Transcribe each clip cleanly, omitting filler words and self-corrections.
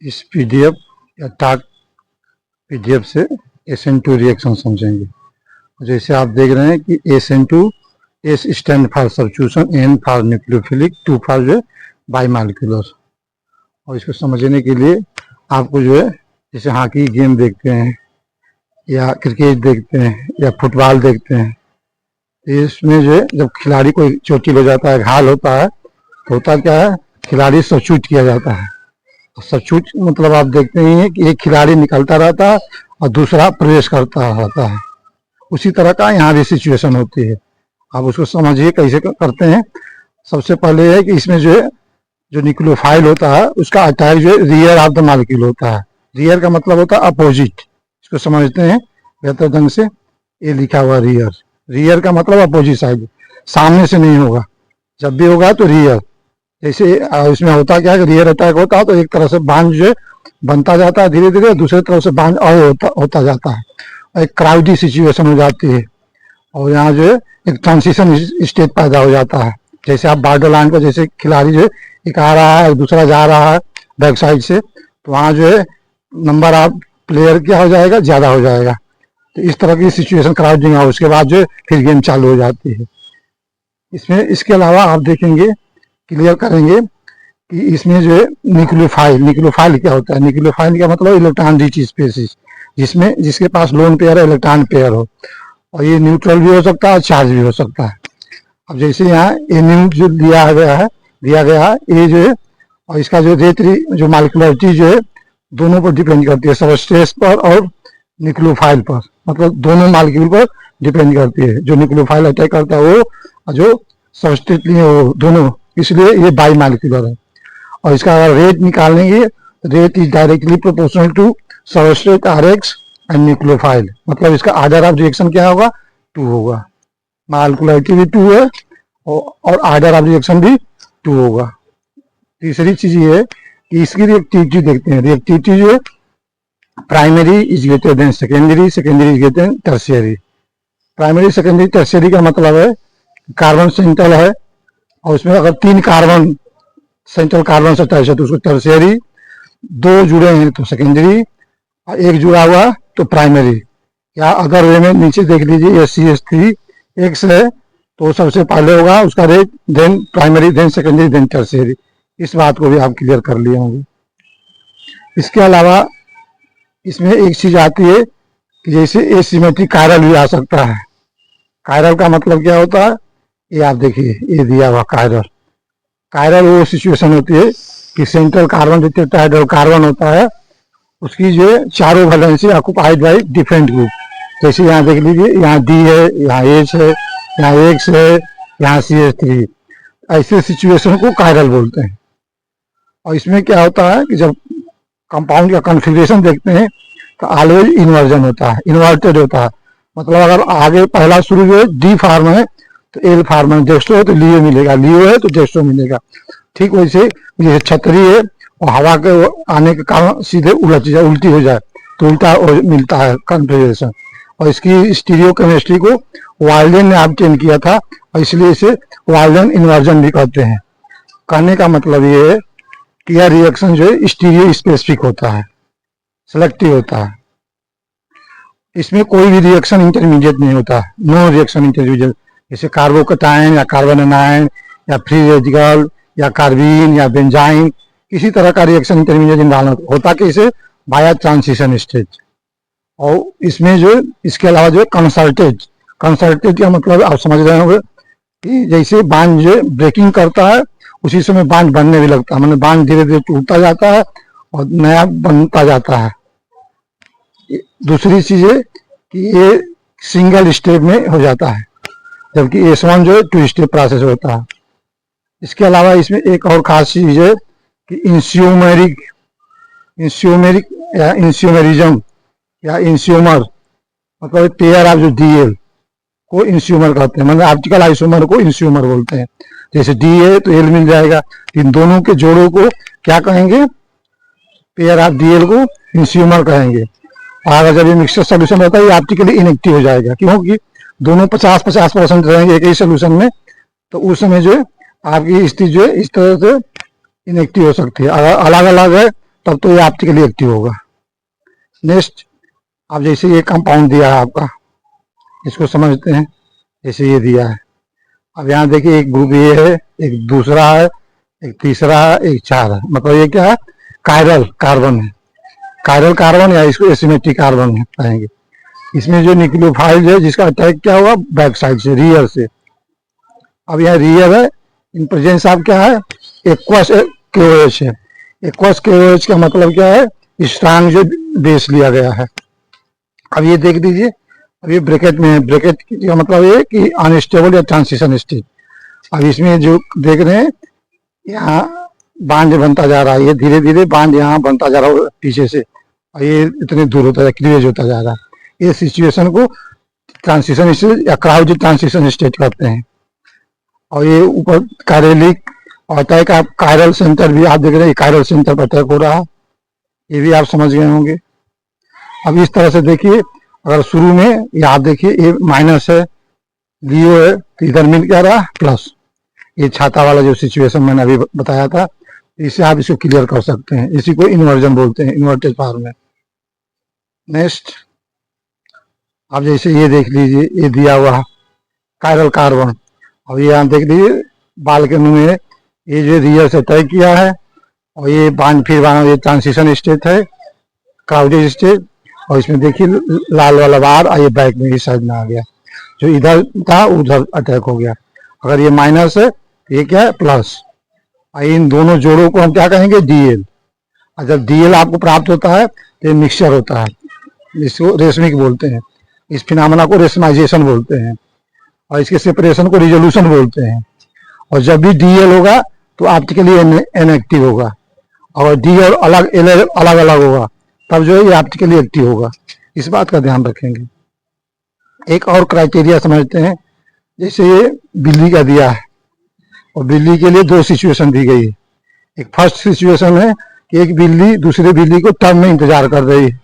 इस पीडीएफ या टाक पीडीएफ से SN2 रिएक्शन समझेंगे। जैसे आप देख रहे हैं कि SN2, S stand for substitution, N for nucleophilic, 2 for जो बाईमॉलिक्यूलर। और इसको समझने के लिए आपको जो है, जैसे हॉकी गेम देखते हैं या क्रिकेट देखते हैं या फुटबॉल देखते हैं, इसमें जो है जब खिलाड़ी को चोटिल हो जाता है, घायल होता है, तो होता क्या है, खिलाड़ी सब्स्टिट्यूट किया जाता है। सब्स्टिट्यूट मतलब आप देखते ही हैं कि एक खिलाड़ी निकलता रहता है और दूसरा प्रवेश करता रहता है। उसी तरह का यहाँ भी सिचुएशन होती है। आप उसको समझिए कैसे करते हैं। सबसे पहले है कि इसमें जो है, जो न्यूक्लियोफाइल होता है उसका अटैक जो है रियर ऑफ द मॉलिक्यूल होता है। रियर का मतलब होता है अपोजिट। इसको समझते हैं बेहतर ढंग से। ये लिखा हुआ रियर, रियर का मतलब अपोजिट साइड, सामने से नहीं होगा। जब भी होगा तो रियर। जैसे इसमें होता क्या है, रियर अटैक होता है तो एक तरह से बांध जो है बनता जाता है धीरे धीरे, दूसरी तरफ से बांध और होता जाता है, एक क्राउडी सिचुएशन हो जाती है। और यहाँ जो है एक ट्रांसिशन स्टेट पैदा हो जाता है। जैसे आप बॉर्डर लाइन पर जैसे खिलाड़ी जो है एक आ रहा है दूसरा जा रहा है बैक साइड से, तो वहाँ जो है नंबर ऑफ प्लेयर क्या हो जाएगा, ज़्यादा हो जाएगा। तो इस तरह की सिचुएशन क्राउडिंग है, उसके बाद जो है फिर गेम चालू हो जाती है। इसमें इसके अलावा आप देखेंगे, क्लियर करेंगे कि इसमें जो है न्यूक्लियोफाइल क्या होता है। न्यूक्लियोफाइल का मतलब इलेक्ट्रॉन रिच स्पीशीज, जिसके पास लोन पेयर है, इलेक्ट्रॉन पेयर हो, और ये न्यूट्रल भी हो सकता है, चार्ज भी हो सकता है। अब जैसे यहाँ एन जो दिया गया है ये जो है, और इसका जो रेट जो मॉलिक्यूलरिटी जो है दोनों पर डिपेंड करती है, सबस्ट्रेट पर और न्यूक्लियोफाइल पर, मतलब दोनों मॉलिक्यूल पर डिपेंड करती है। जो न्यूक्लियोफाइल अटैक करता है वो, और जो सबस्ट्रेट लिए वो दोनों, इसलिए ये बाई मॉलिक्यूलर है। और इसका अगर रेट निकालेंगे, rate is directly proportional to substrate RX and nucleophile. मतलब इसका ऑर्डर ऑफ रिएक्शन क्या होगा, 2 होगा। मॉलिक्यूलरिटी भी 2 है और ऑर्डर ऑफ रिएक्शन भी 2 होगा। तीसरी चीज ये है कि इसकी रिएक्टिविटी देखते हैं। रिएक्टिविटी जो है, primary is greater than secondary, secondary is greater than tertiary. Primary secondary tertiary का मतलब है कार्बन सेंट्रल है और उसमें अगर 3 कार्बन सेंट्रल कार्बन से अटैच है तो उसको टर्शियरी, 2 जुड़े हैं तो सेकेंडरी, और 1 जुड़ा हुआ तो प्राइमरी। या अगर वे में नीचे देख लीजिए SCH3 X है तो सबसे पहले होगा उसका rate, then primary, then secondary, then tertiary. इस बात को भी आप क्लियर कर लिए होंगे। इसके अलावा इसमें एक चीज आती है कि जैसे एसिमेट्रिक कायरल भी आ सकता है। कायरल का मतलब क्या होता है, ये आप देखिए, ये दिया हुआ कायरल वो सिचुएशन होती है कि सेंट्रल कार्बन जो टेट्राहेड्रल कार्बन होता है उसकी जो है चारों valency occupied by different group. जैसे यहाँ देख लीजिए, यहाँ D है, यहाँ H है, यहाँ X है, यहाँ CH3। ऐसे सिचुएशन को कायरल बोलते हैं। और इसमें क्या होता है कि जब कंपाउंड का कॉन्फ़िगरेशन देखते हैं तो ऑलवेज इन्वर्जन होता है, इन्वर्टेड होता है। मतलब अगर आगे पहला शुरू जो है D फार्म है तो L फार्म है, डेक्स्ट्रो है तो लियो मिलेगा, लियो है तो डेक्स्ट्रो मिलेगा। ठीक वैसे जैसे छतरी है और हवा के आने के कारण सीधे उल्टी हो जाए तो उल्टा मिलता है कॉन्फ़िगरेशन। और इसकी स्टीरियो केमिस्ट्री को वाइल्डन ने ऑब्टेन किया था और इसलिए इसे वाइल्डन इन्वर्जन भी कहते हैं। कहने का मतलब ये है कि यह रिएक्शन जो है स्टीरियो स्पेसिफिक होता है, सेलेक्टिव होता है। इसमें कोई भी रिएक्शन इंटरमीडिएट नहीं होता, नो रिएक्शन इंटरमीडिएट। जैसे कार्बोकटायन या कार्बन एनायन या फ्री रेडिकल या कार्बीन या बेंजाइन, किसी तरह का रिएक्शन इंटरमीडिएट इन्वॉल्व होता कैसे, बाया ट्रांसिशन स्टेज। और इसमें जो इसके अलावा जो कंसल्टेड का मतलब आप समझ रहे होंगे कि जैसे बांध जो ब्रेकिंग करता है उसी समय बांध बनने भी लगता है, मतलब बांध धीरे धीरे टूटता जाता है और नया बनता जाता है। दूसरी चीज है कि ये सिंगल स्टेप में हो जाता है, जबकि S1 जो है 2 स्टेप प्रोसेस होता है। इसके अलावा इसमें एक और खास चीज है कि इंस्यूमेरिक या इंस्यूमेरिज्म या इंस्यूमर, मतलब पेयर ऑफ जो DL को इंस्यूमर कहते हैं, मतलब ऑप्टिकल आइसोमर को इंस्यूमर बोलते हैं। जैसे D है तो L मिल जाएगा, इन दोनों के जोड़ों को क्या कहेंगे, पेयर ऑफ DL को इंस्यूमर कहेंगे। और अगर जब ये मिक्सचर सोल्यूशन होता है ये ऑप्टिकली इनएक्टिव हो जाएगा, क्योंकि दोनों 50-50% रहेंगे एक ही सोल्यूशन में, तो उस समय जो है आपकी स्थिति जो है इस तरह से इनएक्टिव हो सकती है। अगर अलग अलग है तब तो ये ऑप्टिकली एक्टिव होगा। नेक्स्ट, अब जैसे ये कंपाउंड दिया है आपका, इसको समझते हैं। जैसे ये दिया है, अब यहाँ देखिए एक ग्रुप ये है, एक दूसरा है, एक तीसरा है, एक चार है। मतलब ये क्या है, कायरल कार्बन है, कायरल कार्बन या इसको एसिमेट्रिक कार्बन कहेंगे। इसमें जो न्यूक्लियोफाइल है जिसका अटैक क्या हुआ, बैक साइड से, रियर से। अब यहाँ रियर है, इन प्रेजेंस ऑफ क्या है, एक्वस केओएच है। एक्वस केओएच का मतलब क्या है, स्ट्रांग जो बेस लिया गया है। अब ये देख दीजिए, अब ये ब्रैकेट में है, ब्रैकेट का मतलब ये कि अनस्टेबल या ट्रांसिशन स्टेट। अब इसमें जो देख रहे हैं, यहाँ बांध बनता जा रहा है, ये धीरे धीरे बांध यहाँ बनता जा रहा है पीछे से, और ये इतने दूर होता जा, क्लीवेज होता जा रहा है। ये सिचुएशन को ट्रांसिशन स्टेट या क्राउड ट्रांसिशन स्टेट कहते हैं। और ये ऊपर कायरलिक और अटैक, आप कायरल सेंटर भी आप देख रहे हैं, कायरल सेंटर पर अटैक हो रहा है, ये भी आप समझ गए होंगे। अब इस तरह से देखिए, अगर शुरू में ये आप देखिए ये माइनस है, लियो है, तो इधर मिल क्या रहा, प्लस। ये छाता वाला जो सिचुएशन मैंने अभी बताया था, इससे आप इसको क्लियर कर सकते हैं। इसी को इन्वर्जन बोलते हैं, इन्वर्टेड फॉर्म में। नेक्स्ट, अब जैसे ये देख लीजिए, ये दिया हुआ कायरल कार्बन। अब ये यहाँ देख लीजिए बालकनी में, ये जो रियर से तय किया है, और ये बांध फिर बांध, ये ट्रांसिशन स्टेट है, क्राउडेड स्टेट। और इसमें देखिए लाल वाला बार, और ये बैक में इस साइड में आ गया, जो इधर था उधर अटैक हो गया। अगर ये माइनस है तो ये क्या है, प्लस। और इन दोनों जोड़ों को हम क्या कहेंगे, डीएल। और जब डीएल आपको प्राप्त होता है तो ये मिक्सचर होता है, इसको रेशमिक बोलते हैं। इस फिनोमेना को रेशमाइजेशन बोलते हैं, और इसके सेपरेशन को रिजोल्यूशन बोलते हैं। और जब भी डीएल होगा तो ऑप्टिकली इनएक्टिव होगा, और डी और अलग अलग अलग होगा तब जो है ये ऑप्टिकली एक्टिव होगा। इस बात का ध्यान रखेंगे। एक और क्राइटेरिया समझते हैं, जैसे ये बिल्ली का दिया है, और बिल्ली के लिए दो सिचुएशन दी गई है। एक फर्स्ट सिचुएशन है कि एक बिल्ली दूसरे बिल्ली को टर्न में इंतजार कर रही है,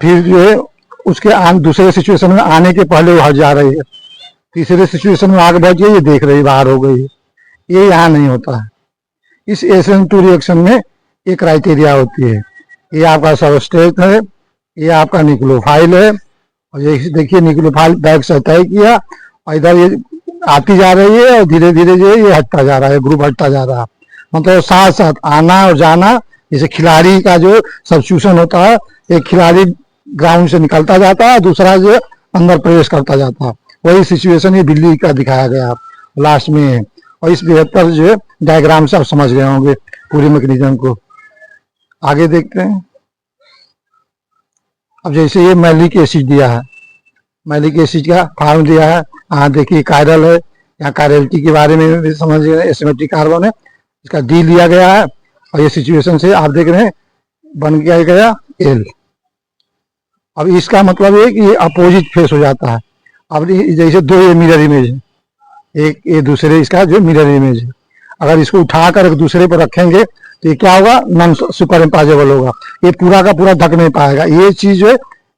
फिर जो है उसके दूसरे सिचुएशन में आने के पहले वो हट जा रही है, तीसरे सिचुएशन में आगे बढ़ गई, ये देख रही बाहर हो गई है। ये यहाँ नहीं होता है। इस SN2 रिएक्शन में ये क्राइटेरिया होती है। ये आपका सबस्ट्रेट है, ये आपका न्यूक्लियोफाइल है, और ये देखिए न्यूक्लियोफाइल बैक से तय किया, और इधर ये आती जा रही है, और धीरे धीरे जो है ये हटता जा रहा है, ग्रुप हटता जा रहा है। मतलब साथ साथ आना और जाना, जैसे खिलाड़ी का जो सब्स्टिट्यूशन होता है, एक खिलाड़ी ग्राउंड से निकलता जाता है, दूसरा जो अंदर प्रवेश करता जाता है, वही सिचुएशन ये बिल्ली का दिखाया गया लास्ट में है। और इस बेहतर जो है डायग्राम से आप समझ गए होंगे पूरे मैकेनिज्म को। आगे देखते हैं। अब जैसे ये मैलिक एसिड दिया है, मैलिक एसिड का फॉर्म दिया है, यहाँ देखिए कायरल है, यहाँ कायरलिटी के बारे में भी समझ गए, एसिमेट्रिक कार्बन है, इसका डी लिया गया है, और ये सिचुएशन से आप देख रहे हैं बन गया एल। अब इसका मतलब है कि ये अपोजिट फेस हो जाता है। अब जैसे दो ये मिरर इमेज है, एक ये दूसरे इसका जो मिरर इमेज है, अगर इसको उठाकर एक दूसरे पर रखेंगे तो ये क्या होगा, नॉन सुपर इम्पॉसिबल होगा, ये पूरा का पूरा ढक नहीं पाएगा। ये चीज जो है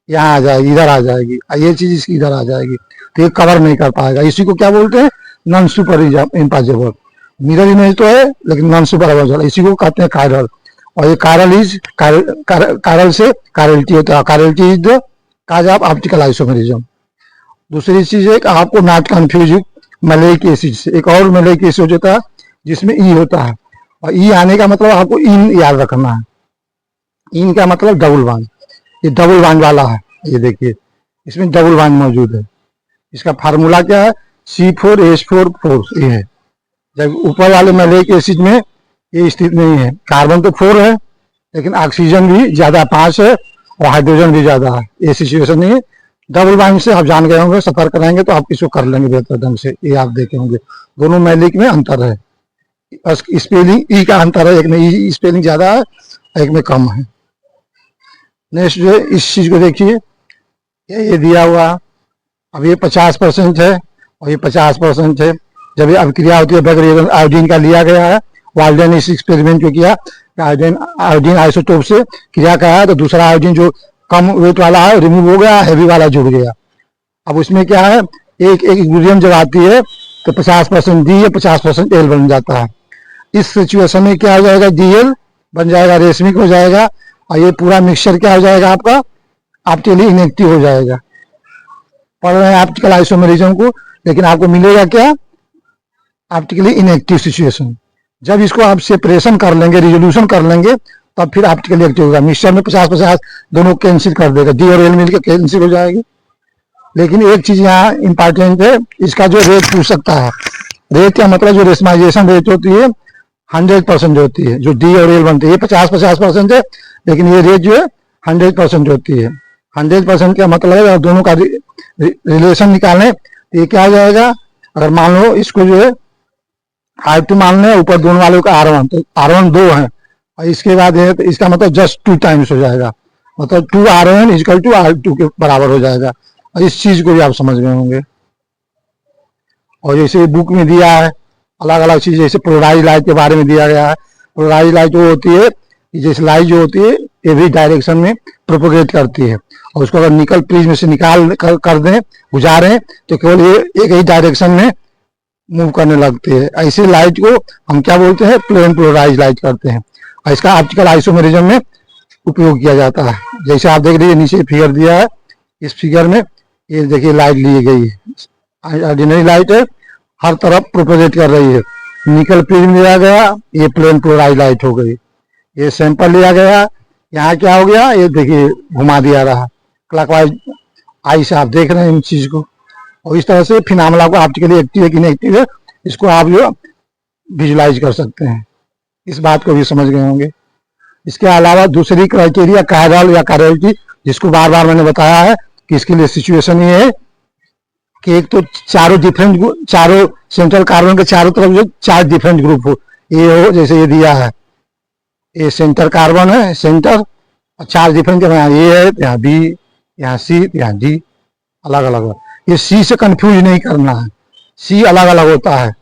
यहाँ आ जाएगी, इधर आ जाएगी, ये चीज इसकी इधर आ जाएगी, तो ये कवर नहीं कर पाएगा। इसी को क्या बोलते हैं, non super impossible. Mirror image तो है लेकिन नॉन सुपर इम्पॉसिबल, इसी को कहते हैं कायरल। और ये कायरल से कायरलिटी होता है। Chirality is the cause of optical isomerism. दूसरी चीज है कि आपको नॉट कंफ्यूज मैलिक एसिड से। एक और मैलिक एसिड होता है जिसमें ई होता है, और ई आने का मतलब आपको इन याद रखना है। इन का मतलब डबल बांड, ये डबल बांड वाला है। ये देखिए इसमें डबल बांड मौजूद है। इसका फार्मूला क्या है, C4H4 ये है। जब ऊपर वाले मैलिक एसिड में ये स्थिति नहीं है, कार्बन तो 4 है लेकिन ऑक्सीजन भी ज्यादा 5 है, और हाइड्रोजन भी ज्यादा है, ये सिचुएशन नहीं है। डबल बाइंड से आप जान गए होंगे, सतर्क रहेंगे तो आप इसको कर लेंगे बेहतर ढंग से। ये आप देखे होंगे दोनों मैलिक में अंतर है, बस स्पेलिंग ई का अंतर है, एक में ई स्पेलिंग ज्यादा है, एक में कम है। नेक्स्ट जो है इस चीज को देखिए, ये दिया हुआ, अब ये 50% है और ये 50% है। जब ये अभिक्रिया होती है बैक आयोडीन का लिया गया है, वाल्डन ने इस एक्सपेरिमेंट को किया, आयोडीन आइसोटोप से क्रिया कराया, तो दूसरा आयोडीन जो कम वेट वाला है रिमूव हो गया, हैवी वाला जुड़ गया। अब उसमें क्या है, एक इक्विलिब्रियम जब आती है तो 50% डी या 50% एल बन जाता है। इस सिचुएशन में क्या हो जाएगा, डीएल बन जाएगा, रेशमिक हो जाएगा, और ये पूरा मिक्सचर क्या हो जाएगा आपका, आपके लिए इनएक्टिव हो जाएगा। पढ़ रहे हैं ऑप्टिकल आइसोमेरिज्म को, लेकिन आपको मिलेगा क्या, ऑप्टिकली इनएक्टिव सिचुएशन। जब इसको आप सेपरेशन कर लेंगे, रिजोल्यूशन कर लेंगे, तब फिर ऑप्टिकली एक्टिव होगा। मिक्सचर में 50-50 दोनों कैंसिल कर देगा, डी और एल मिलकर कैंसिल हो जाएगी। लेकिन एक चीज यहाँ इंपॉर्टेंट है, इसका जो रेट पूछ सकता है। रेट का मतलब जो रेशमाइजेशन रेट होती है 100% होती है, जो डी और एल बनती है। ये 50-50% है, लेकिन ये रेट जो है 100% होती है। 100% का मतलब है दोनों का रिलेशन निकालें तो ये क्या हो जाएगा, अगर मान लो इसको जो है R2 मान लें, ऊपर दोनों वालों का R1, तो R1 2 है, और इसके बाद है तो इसका मतलब जस्ट 2 टाइम्स हो जाएगा, मतलब 2R1 इक्वल टू R2 के बराबर हो जाएगा। और इस चीज को भी आप समझ गए होंगे। और जैसे बुक में दिया है अलग अलग चीज, जैसे पोलराइज लाइट के बारे में दिया गया है। पोलराइज लाइट वो होती है कि जैसे लाइट जो होती है ये भी डायरेक्शन में प्रोपोगेट करती है, और उसको अगर निकल प्रिज्म से निकाल कर दें, गुजारें, तो केवल ये एक ही डायरेक्शन में मूव करने लगती है। ऐसे लाइट को हम क्या बोलते हैं, प्लेन पोलराइज लाइट करते हैं, और इसका ऑप्टिकल आइसोमेरिज्म में उपयोग किया जाता है। जैसे आप देख रहे नीचे फिगर दिया है, इस फिगर में ये देखिए लाइट ली गई है, ऑर्डिनरी लाइट है, हर तरफ प्रोपोगेट कर रही है। निकल प्रिज्म लिया गया, ये प्लेन पोलराइज लाइट हो गई। ये सैंपल लिया गया, यहाँ क्या हो गया, ये देखिए घुमा दिया रहा क्लॉकवाइज आई से, आप देख रहे हैं इन चीज को। और इस तरह से फिनोमेना को ऑप्टिकली एक्टिव है कि इनएक्टिव है, इसको आप जो विजुलाइज कर सकते हैं। इस बात को भी समझ गए होंगे। इसके अलावा दूसरी क्राइटेरिया कायरल या कायरलिटी, जिसको बार बार मैंने बताया है कि इसके लिए सिचुएशन ये है कि एक तो चारों सेंट्रल कार्बन के चारों तरफ जो 4 डिफरेंट ग्रुप हो, ये हो, जैसे ये दिया है, ये सेंटर कार्बन है, सेंटर, और 4 डिफरेंट ये है, यहाँ बी, यहाँ सी, यहाँ डी, अलग अलग। ये सी से कंफ्यूज नहीं करना है, सी अलग अलग होता है।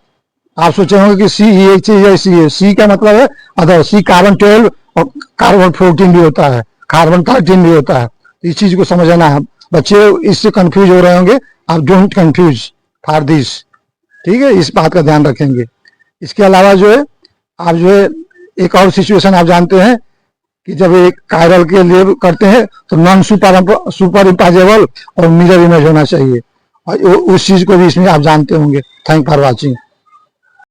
आप सोचे होंगे कि सी एक चीज है, सी है, सी का मतलब है अदर, सी कार्बन 12 और कार्बन 14 भी होता है, कार्बन 13 भी होता है। इस चीज को समझना है, बच्चे इससे कंफ्यूज हो रहे होंगे, आप डोंट कंफ्यूज फॉर दिस, ठीक है, इस बात का ध्यान रखेंगे। इसके अलावा जो है आप जो है एक और सिचुएशन आप जानते हैं कि जब एक कायरल के लिए करते हैं तो नॉन सुपर इम्पोजेबल और मिरर इमेज होना चाहिए, और उस चीज को भी इसमें आप जानते होंगे। Thank for watching.